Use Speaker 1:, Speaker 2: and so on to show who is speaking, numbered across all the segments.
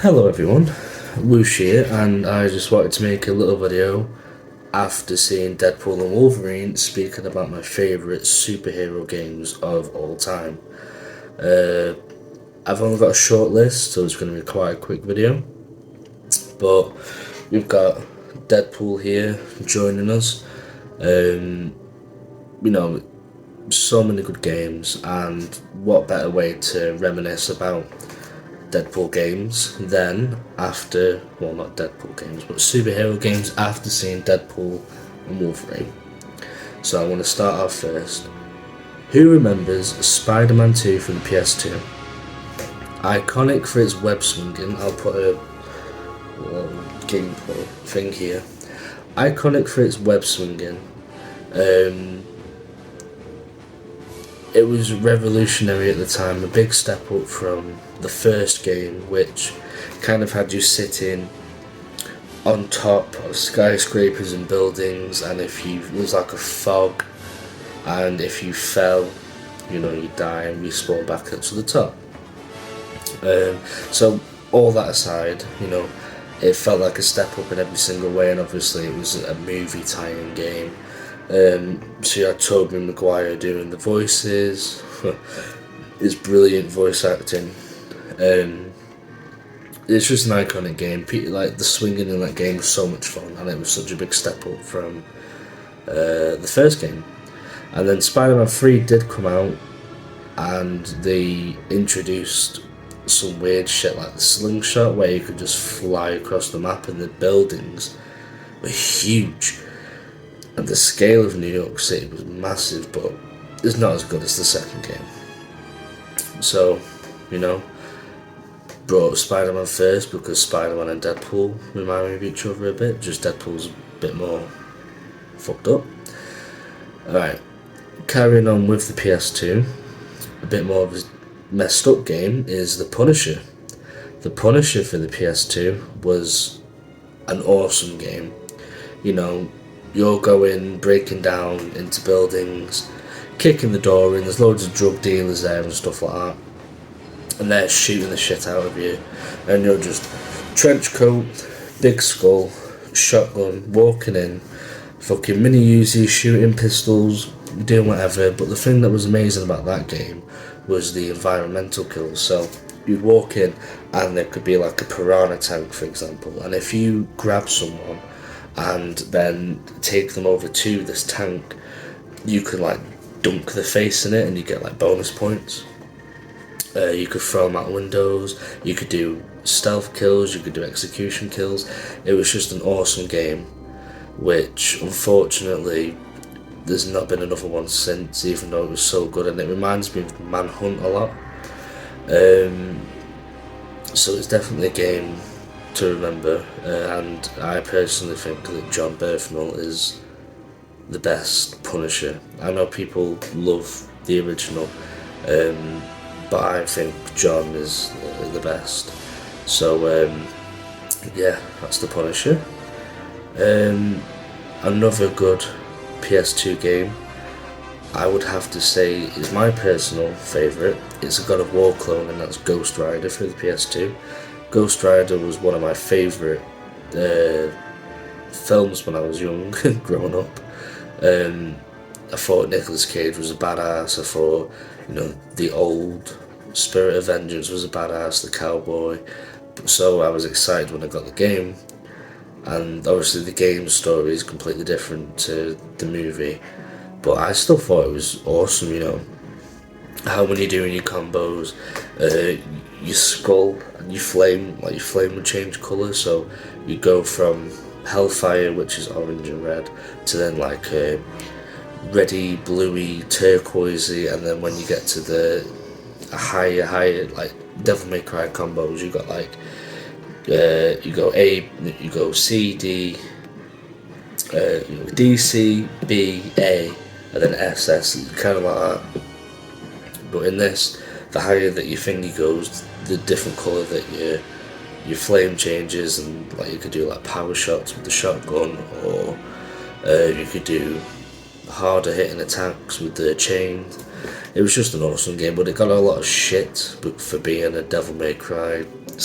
Speaker 1: Hello everyone, Whoosh here, and I just wanted to make a little video after seeing Deadpool and Wolverine speaking about my favourite superhero games of all time. I've only got a short list, so it's going to be quite a quick video, but we've got Deadpool here joining us. So many good games, and what better way to reminisce about Deadpool games than after, well, not Deadpool games, but superhero games after seeing Deadpool and Wolverine. So I want to start off first. Who remembers Spider-Man 2 from the PS2? Iconic for its web swinging, I'll put a gameplay thing here. Iconic for its web swinging. It was revolutionary at the time, a big step up from the first game, which kind of had you sitting on top of skyscrapers and buildings, and if you, it was like a fog, and if you fell, you die and respawn back up to the top. So all that aside, it felt like a step up in every single way, and obviously it was a movie tie-in game. So you had Tobey Maguire doing the voices, his brilliant voice acting. It's just an iconic game. Like the swinging in that game was so much fun, and it was such a big step up from the first game. And then Spider-Man 3 did come out, and they introduced some weird shit like the slingshot, where you could just fly across the map, and the buildings were huge. And the scale of New York City was massive, but it's not as good as the second game. So, brought up Spider-Man first because Spider-Man and Deadpool remind me of each other a bit. Just Deadpool's a bit more fucked up. Alright, carrying on with the PS2, a bit more of a messed up game is The Punisher. The Punisher for the PS2 was an awesome game. You're going, breaking down into buildings, kicking the door in, there's loads of drug dealers there and stuff like that, and they're shooting the shit out of you, and you're just trench coat, big skull, shotgun, walking in, fucking mini Uzi, shooting pistols, doing whatever. But the thing that was amazing about that game was the environmental kills. So you'd walk in and there could be like a piranha tank, for example, and if you grab someone and then take them over to this tank, you could like dunk their face in it and you get like bonus points. You could throw them out windows, you could do stealth kills, you could do execution kills. It was just an awesome game, which unfortunately there's not been another one since, even though it was so good, and it reminds me of Manhunt a lot. So it's definitely a game to remember, and I personally think that John Berthnall is the best Punisher. I know people love the original, but I think John is the best. So yeah, that's the Punisher. Another good PS2 game I would have to say is my personal favourite. It's a God of War clone, and that's Ghost Rider for the PS2. Ghost Rider was one of my favourite films when I was young, growing up. I thought Nicolas Cage was a badass. I thought, the old Spirit of Vengeance was a badass, the cowboy. So I was excited when I got the game. And obviously the game story is completely different to the movie. But I still thought it was awesome, how when you're doing your combos, your skull and your flame would change colour, so you go from Hellfire, which is orange and red, to then like a reddy, bluey, turquoisey, and then when you get to the higher like Devil May Cry combos, you got like you go C, D, D, C, B, A, and then SS, kind of like that. But in this, the higher that your finger goes, the different colour that your flame changes, and like you could do like power shots with the shotgun, or you could do harder hitting attacks with the chain. It was just an awesome game, but it got a lot of shit for being a Devil May Cry /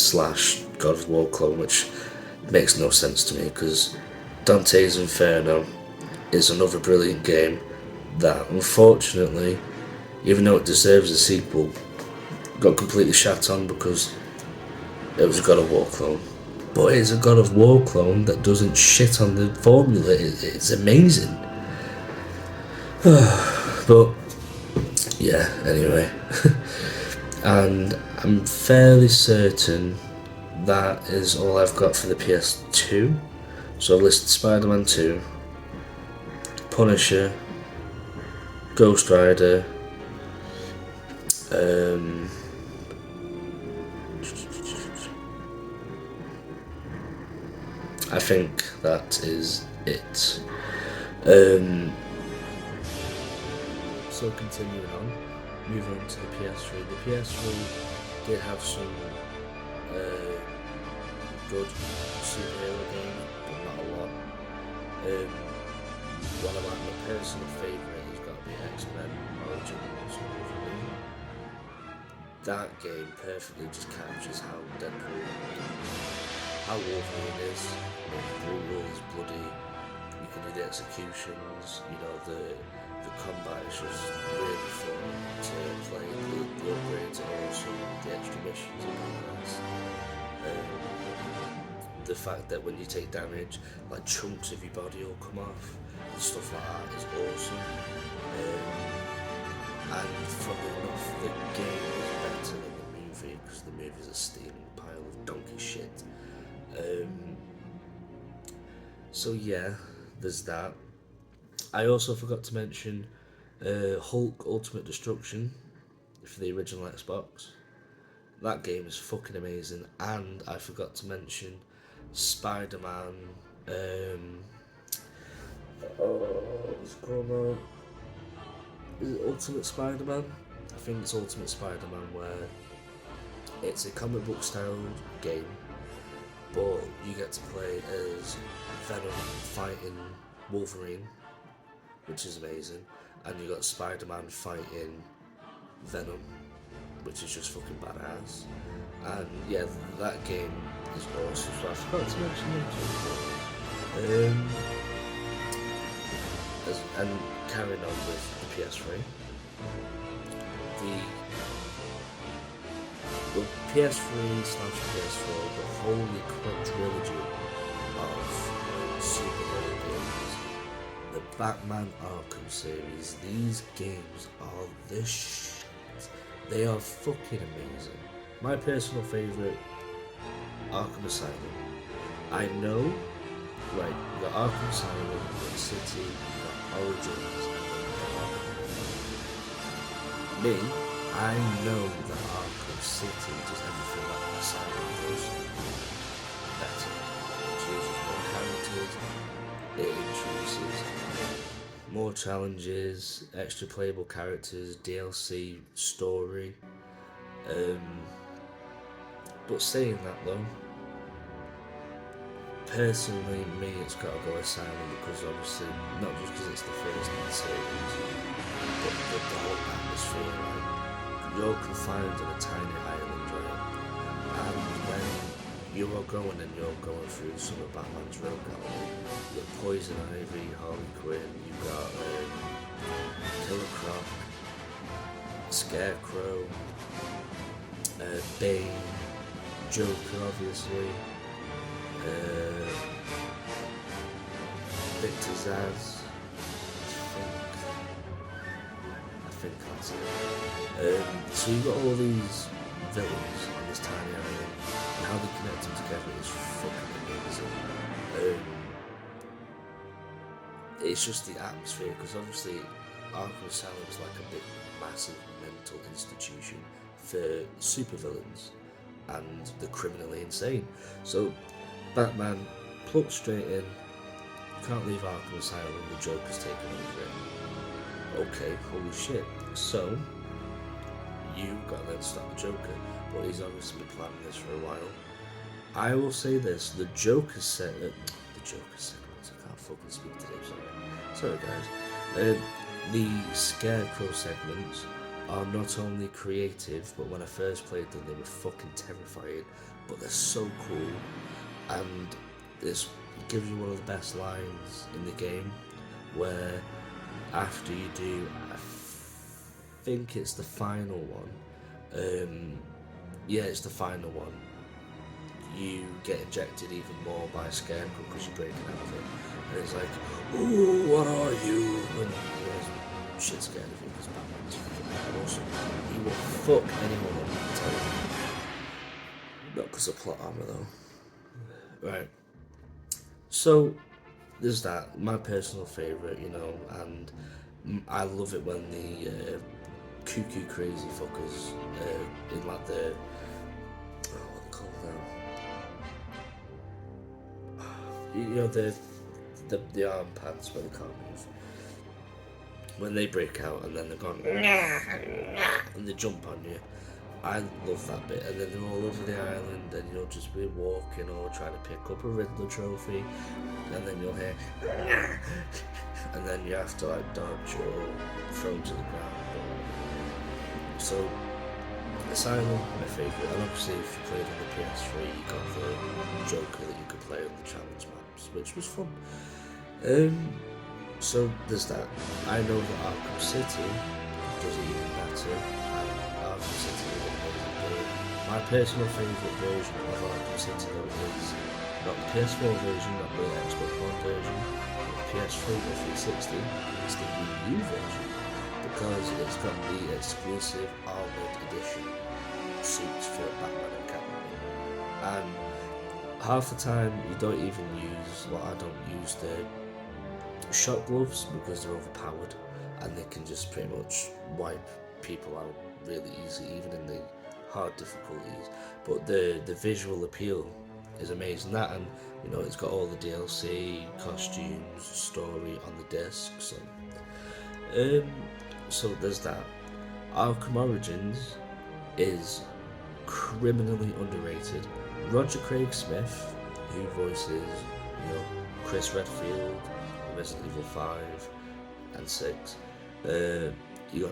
Speaker 1: God of War clone, which makes no sense to me because Dante's Inferno is another brilliant game that, unfortunately, even though it deserves a sequel, got completely shat on because it was a God of War clone. But it's a God of War clone that doesn't shit on the formula. It's amazing. But yeah, anyway. And I'm fairly certain that is all I've got for the PS2. So I've listed Spider-Man 2, Punisher, Ghost Rider, I think that is it. So continuing on, moving on to the PS3. The PS3 did have some good superhero games, but not a lot. One of my personal favourite has got to be X-Men Origins Wolverine. That game perfectly just captures how Deadpool, how Wolverine is. He's brutal, he's bloody, you can do the executions, the combat is just really fun to play, the upgrades are awesome, the extra missions are badass. The fact that when you take damage, like chunks of your body will come off and stuff like that is awesome. And funnily enough, the game is better than the movie because the movie's a steaming pile of donkey shit. So yeah, there's that. I also forgot to mention Hulk Ultimate Destruction for the original Xbox. That game is fucking amazing. And I forgot to mention Spider-Man. What's it called now? Is it Ultimate Spider-Man? I think it's Ultimate Spider-Man, where it's a comic book style game, but you get to play as Venom fighting Wolverine, which is amazing, and you got Spider-Man fighting Venom, which is just fucking badass. And yeah, that game is awesome. So I forgot to mention it too. And carrying on with the PS3, the PS3/PS4, the holy quadrilogy of superhero games, the Batman Arkham series. These games are the shit. They are fucking amazing. My personal favourite, Arkham Asylum. I know, right, you got Arkham Asylum, you got City, you got Origins, and then you got Arkham. Me, I know that Arkham City does everything that Asylum does better. It chooses more characters, it introduces more challenges, extra playable characters, DLC, story. But saying that though, personally, me, it's got to go Asylum because obviously, not just because it's the first in the series, but the whole atmosphere, like, you're confined on a tiny island, right? And when you are going and you're going through some of Batman's road gallery, you've got Poison Ivy, Harley Quinn, you've got Killer Croc, Scarecrow, Bane, Joker, obviously, Victor Zsasz, I think that's it. So you've got all these villains on this tiny island, and how they connect them together is fucking amazing. It's just the atmosphere, because obviously Arkham Asylum is like a big, massive mental institution for supervillains and the criminally insane. So Batman plucked straight in, you can't leave Arkham Asylum, the Joker's taken over it. Okay, holy shit. So you gotta then stop the Joker, but he's obviously been planning this for a while. I will say this, the Joker segment, I can't fucking speak today, sorry guys. The Scarecrow segments are not only creative, but when I first played them, they were fucking terrifying. but they're so cool, and this gives you one of the best lines in the game, where after you do, I think it's the final one, yeah, it's the final one, you get injected even more by a scarecrow because you're breaking out of it, and it's like, ooh, what are you? And you're shit scared of you because Batman's fucking awesome. He will fuck anyone up, I tell you. Not because of plot armor though. Right. So there's that. My personal favourite, and I love it when the cuckoo crazy fuckers in like the what they call them? The arm pads where they can't move. When they break out and then they're gone and they jump on you. I love that bit, and then they're all over the island, and you'll just be walking or trying to pick up a Riddler trophy, and then you'll hear, and then you have to like dodge or throw to the ground. So, Asylum, my favourite, and obviously if you played on the PS3, you got the Joker that you could play on the challenge maps, which was fun. So there's that. I know that Arkham City does it even better, and Arkham City is an amazing game. My personal favourite version of Arkham City though is not the PS4 version, not the Xbox One version, not the PS3 or 360, it's the Wii U version, because it's got the exclusive Armoured Edition suits for Batman and Catwoman. And half the time you don't even use, I don't use the shock gloves because they're overpowered and they can just pretty much wipe people out really easy, even in the hard difficulties. But the visual appeal is amazing. That, and it's got all the DLC, costumes, story on the disc. So there's that. Arkham Origins is criminally underrated. Roger Craig Smith, who voices Chris Redfield, Resident Evil 5 and 6. He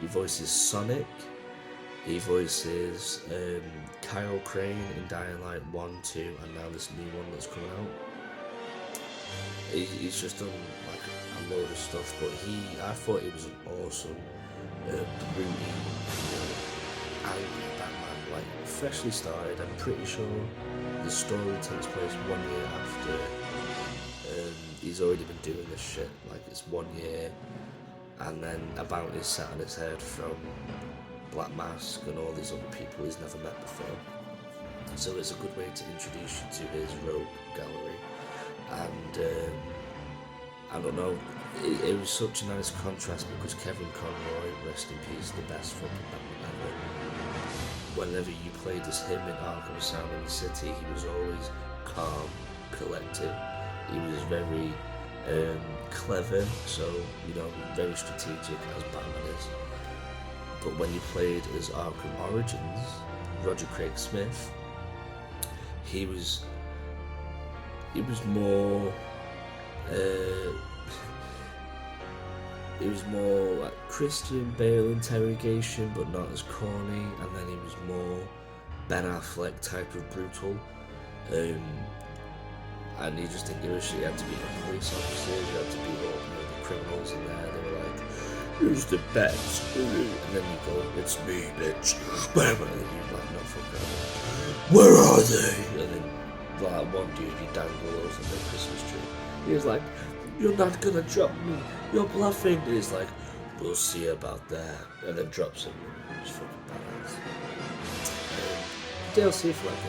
Speaker 1: voices Sonic. He voices Kyle Crane in Dying Light 1, 2, and now this new one that's coming out. He's just done like a load of stuff, but I thought he was an awesome, broody, angry Batman, like freshly started. I'm pretty sure the story takes place 1 year after. He's already been doing this shit, like it's 1 year, and then a bounty's set on his head from Black Mask and all these other people he's never met before. So it's a good way to introduce you to his rogue gallery. And I don't know, it was such a nice contrast because Kevin Conroy, rest in peace, the best fucking Batman ever. Whenever you played as him in Arkham Asylum City, he was always calm, collected. He was very clever, so very strategic as Batman is. But when you played as Arkham Origins, Roger Craig Smith, he was more like Christian Bale interrogation, but not as corny. And then he was more Ben Affleck type of brutal. And he just didn't give a shit. He had to beat up police officers, he had to beat up the criminals in there. They were like, who's the best? And then you go, it's me, bitch. And then you're like, no, fuck that. Where are they? And then like one dude you dangle over the Christmas tree. He's like, you're not gonna drop me, you're bluffing. And he's like, we'll see about that. And then drops him. It's fucking badass. DLC for like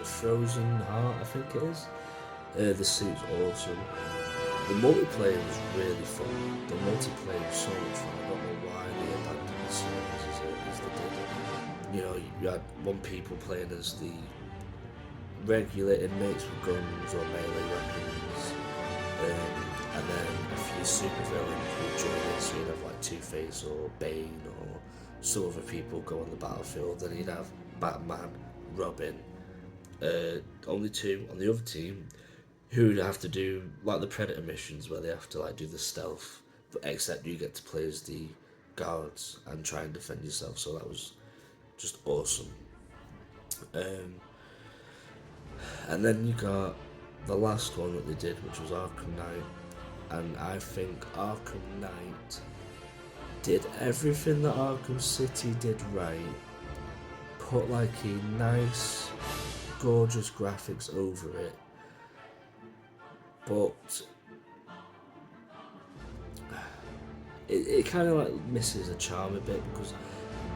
Speaker 1: Frozen Heart, I think it is. The suit's awesome. The multiplayer was really fun. The multiplayer was so much fun. I don't know why they abandoned the series as they did. You had one people playing as the regular inmates with guns or melee weapons, and then a few supervillains would join in, so you'd have like Two-Face or Bane or some other people go on the battlefield. Then you'd have Batman, Robin, only two on the other team who have to do like the Predator missions where they have to like do the stealth, but except you get to play as the guards and try and defend yourself. So that was just awesome. And then you got the last one that they did, which was Arkham Knight, and I think Arkham Knight did everything that Arkham City did right, put like a nice, gorgeous graphics over it, but it kind of like misses a charm a bit, because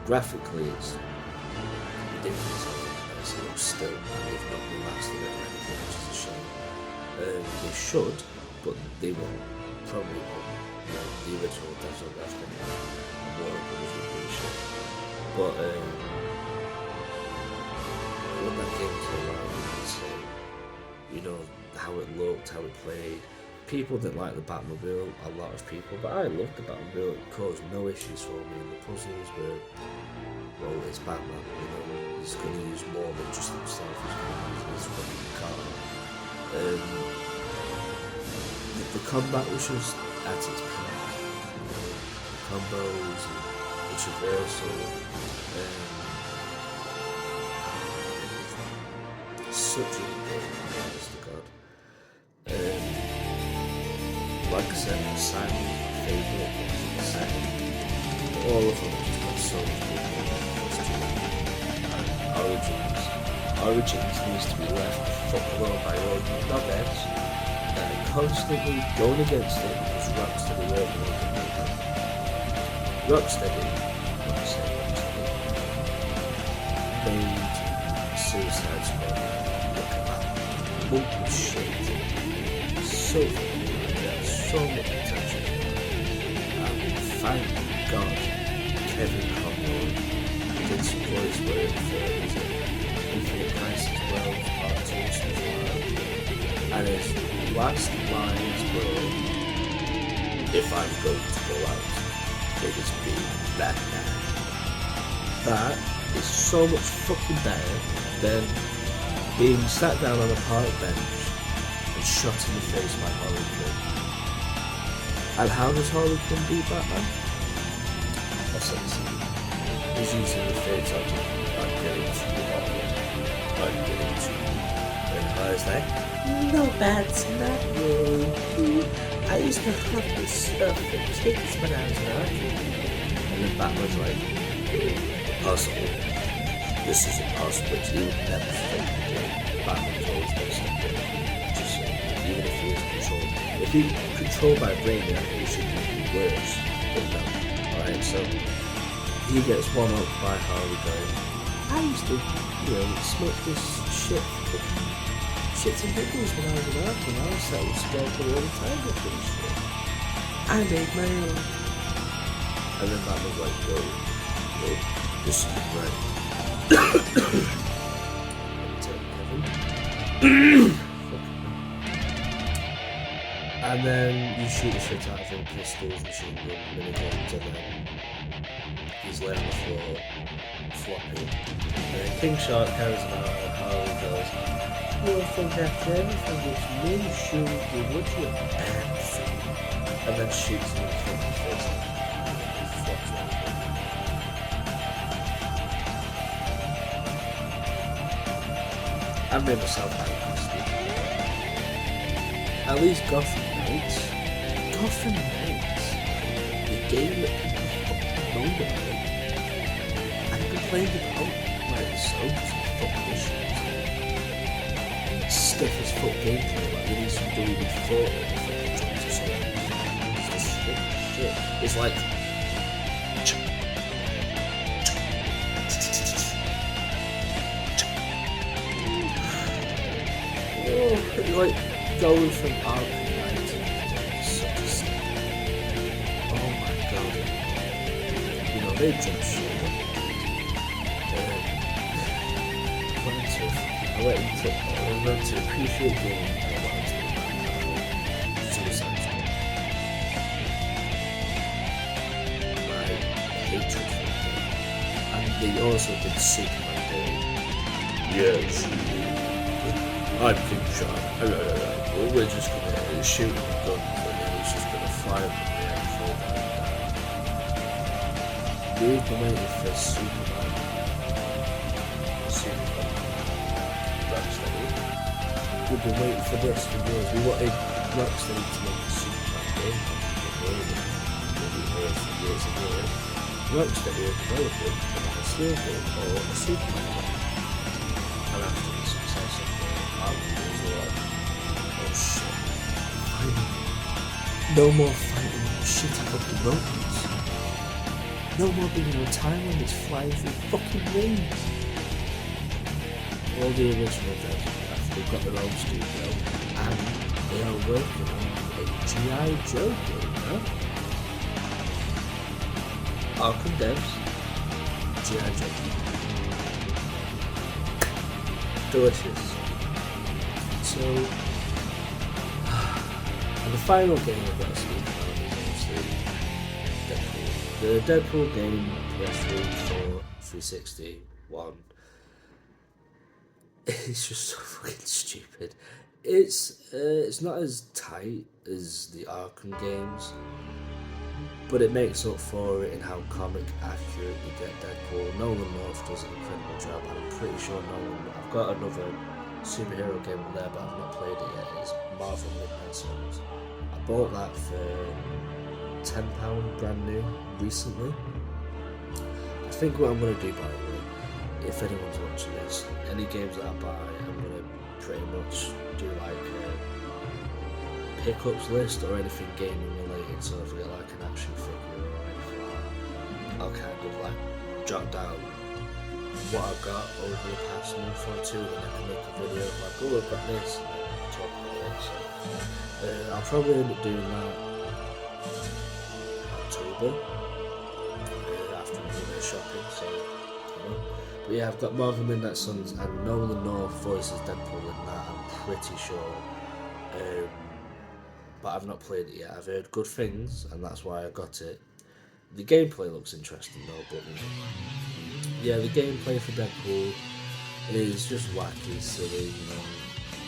Speaker 1: graphically it's ridiculous. It looks still, and they've not remastered it or anything, which is a shame. They should, but they won't. Probably won't. The original Devil Graphic and Warner Brothers would be shit. But when that game came out, you could say, you know, how it looked, how it played. People didn't like the Batmobile, a lot of people, but I loved the Batmobile. It caused no issues for me, and the puzzles were, well, it's Batman, you know, he's going to use more than just himself, he's going to use his fucking car. The combat was just at its peak, you know, the combos, and the traversal, such a good honest to God. Like I said, Simon was my favourite, the second. All of them just got so much good. Origins needs to be left the fuck alone by all you knobheads that are constantly going against it because Rocksteady weren't the one that made it. Rocksteady, not to say Rocksteady, made Suicide Squad look at that lump of shit. So so much potential, and thank God Kevin Conroy did some voice work for Infinite Crisis World Part 2 and stuff like that. And his last lines were, "If I'm going to go out, it is being Batman." That is so much fucking better than being sat down on a park bench and shot in the face by Harley Quinn. And how does Harley Quinn beat Batman? Essentially, he's using the phrase of "I'm getting too hot, I'm getting too hot." And Harley's like, "No, Bats, not me. I used to have this tickets when I was an artist." And then Batman's like, "Impossible. This is impossible. You would never think it." Batman's always been something. Just even if he was controlled. If he controlled by brain, then it should be worse. But no. Alright, so he gets one up by Harley going, "I used to, smoke this shits and pickles when I was an artist, and I was selling smoke all the time with this shit. I made my own." And then Batman's like, "Whoa, this is right." And then you shoot the shit out of him, pistols, machine gun, miniguns, and then he's laying on the floor, flopping. And then King Shark carries him out, and Harley goes, "You'll think after everything it's me shooting, would you, ants?" And then shoots him in the fucking face. He flops right there. I made myself angry. At least Gotham Knights, the game that people know about it, I've been playing about like soaps and fucking issues. Stiff as fuck gameplay, like we need some WD-40 and fucking drops or something. It's shit. It's like like going from Arkham Knight to such a step. Oh my god. They jump shit. I went to appreciate game and I wanted to Suicide Squad. My hatred for the game. And they also did Superman Day. Yes. I'm King Shark. Well, we're just gonna shoot with guns and then he's just gonna fly up in the air and fall down. We've been waiting for Superman. Rocksteady. We've been waiting for this for years. We wanted Rocksteady to make a Superman game. We've heard for years and years. Rocksteady are developing a Steel game or a Superman game. And after the success of the Marvel, we were like, oh shit, finally. No more fighting shitty fucking robots. No more being on time when it's flying through fucking rings. All the original devs have left. They've got their own studio and they are working on a G.I. Joe game, huh? Arkham devs, G.I. Joe. Delicious. So, and the final game I've got to speak about is obviously Deadpool. The Deadpool game, PS3, 4, 360, 1. It's just so fucking stupid. It's not as tight as the Arkham games, but it makes up for it in how comic accurate you get Deadpool. Nolan North does an incredible job, and I'm pretty sure I've got another superhero game on there, but I've not played it yet. It's Marvel Midnight Suns. I bought that for £10 brand new recently. I think what I'm going to do, by the way, if anyone's watching this, any games that I buy, I'm going to pretty much do like a pickups list or anything gaming related. So if I get like an action figure or anything like that, I'll kind of like jot down what I've got over the past month or two, and then I can make a video of like, oh, I've got this, and then talk about it. So I'll probably end up doing that October after a bit of shopping. So, you know. But yeah, I've got Marvel Midnight Suns and Nolan North voices Deadpool in that, I'm pretty sure. But I've not played it yet. I've heard good things, and that's why I got it. The gameplay looks interesting though, but yeah, the gameplay for Deadpool is just wacky, silly, you know,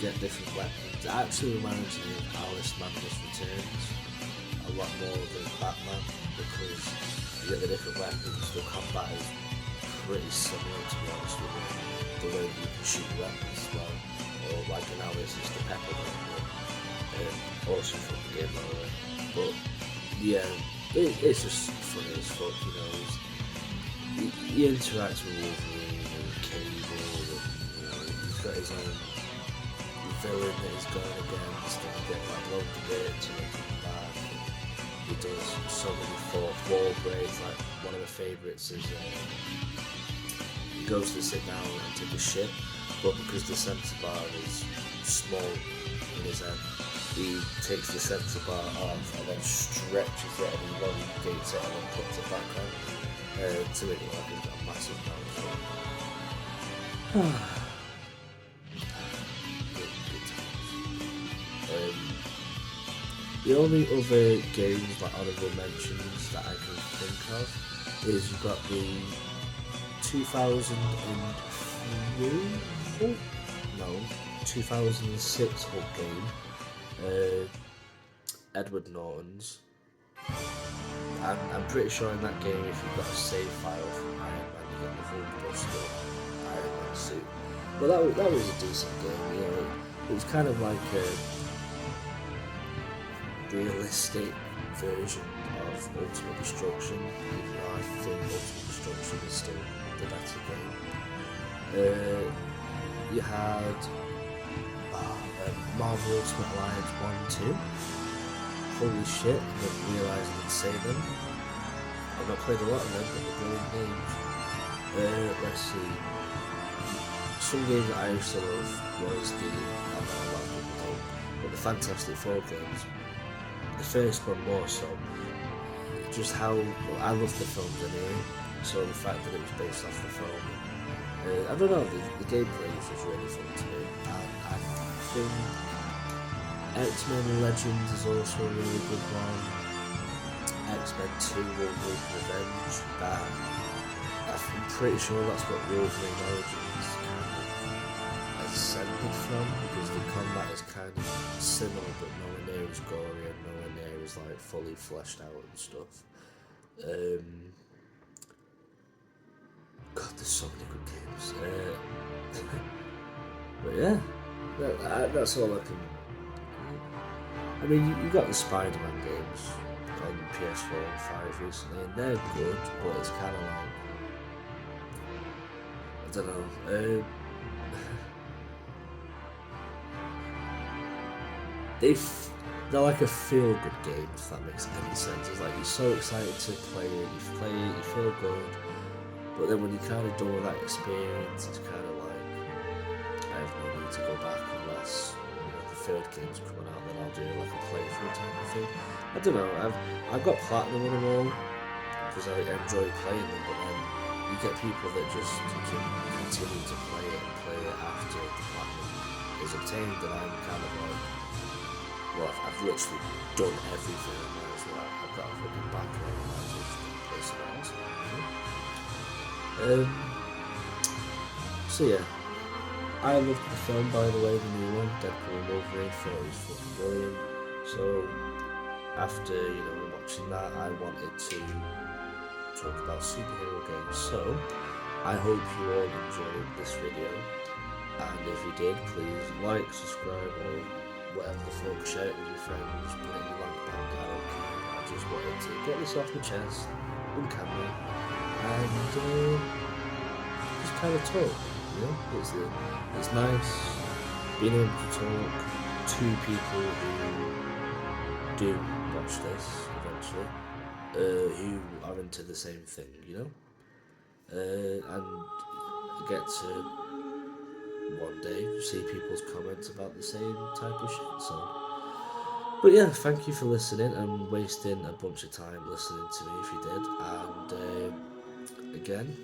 Speaker 1: get different weapons. It actually reminds me of Alice Madness Returns a lot more than Batman, because you get the different weapons. The combat is pretty similar, to be honest with you. The way you can shoot weapons as well, or like an Alice is the pepper gun, awesome from the game over. But yeah, it's just funny as fuck, you know. He interacts with Wolverine and Cable, and you know, he's got his own villain that he's going against, and he gets like blown to bits and then comes back. And he does so many fourth wall breaks. Like one of my favourites is he goes to sit down and take a shit, but because the sensor bar is small in his hand, he takes the sensor bar off and then stretches it and elongates it and then puts it back on to make it like he's got a massive mouth. Good times. The only other games, like honourable mentions, that I can think of is you've got the 2006 Hulk game, Edward Norton's. I'm pretty sure in that game, if you've got a save file from Iron Man, you get the full busted Iron Man suit. But that was a decent game, you know. It was kind of like a realistic version of Ultimate Destruction, even though I think Ultimate Destruction is still the better game. You had Marvel Ultimate Alliance 1 and 2. Holy shit, I didn't realise I didn't say them. I've not played a lot of them, but they're brilliant games. Let's see. Some games that I used to love was I know a lot of people don't, but the Fantastic Four games. The first one more so. Just how, I love the films anyway, so the fact that it was based off the film. I don't know, the gameplay was just really fun to me. I think X-Men Legends is also a really good one. X-Men 2 Wolverine Revenge, that I'm pretty sure that's what Wolverine Origins kind of ascended from, because the combat is kind of similar but nowhere near as gory and nowhere near as like fully fleshed out and stuff. God, there's so many good games. But yeah, that's all I can. I mean, you got the Spider-Man games on PS4 and 5 recently, and they're good, but it's kind of like, I don't know. They're like a feel-good game, if that makes any sense. It's like you're so excited to play it, you feel good, but then when you're kind of done with that experience, it's kind of like, I have no need to go back unless the third game's coming out, then I'll do like a playthrough type of thing. I don't know. I've got platinum on them all because I enjoy playing them, but then you get people that just can continue to play it after the platinum is obtained, and I'm kind of like, well, I've literally done everything. I might as well. I've got a fucking background. I might as well just play something else. So yeah, I loved the film, by the way, the new one, Deadpool and Wolverine. Thought it was fucking brilliant. So after watching that, I wanted to talk about superhero games. So I hope you all enjoyed this video, and if you did, please like, subscribe, or whatever the fuck, share it with your friends, put it in your bank account, I don't care. I just wanted to get this off my chest on camera and just kind of talk. It's nice being able to talk to people who do watch this eventually, who are into the same thing, and get to one day see people's comments about the same type of shit. So, but yeah, thank you for listening and wasting a bunch of time listening to me if you did. And again,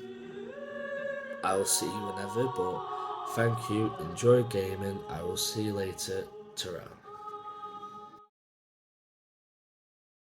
Speaker 1: I'll see you whenever. But thank you. Enjoy gaming. I will see you later. Ta-ra.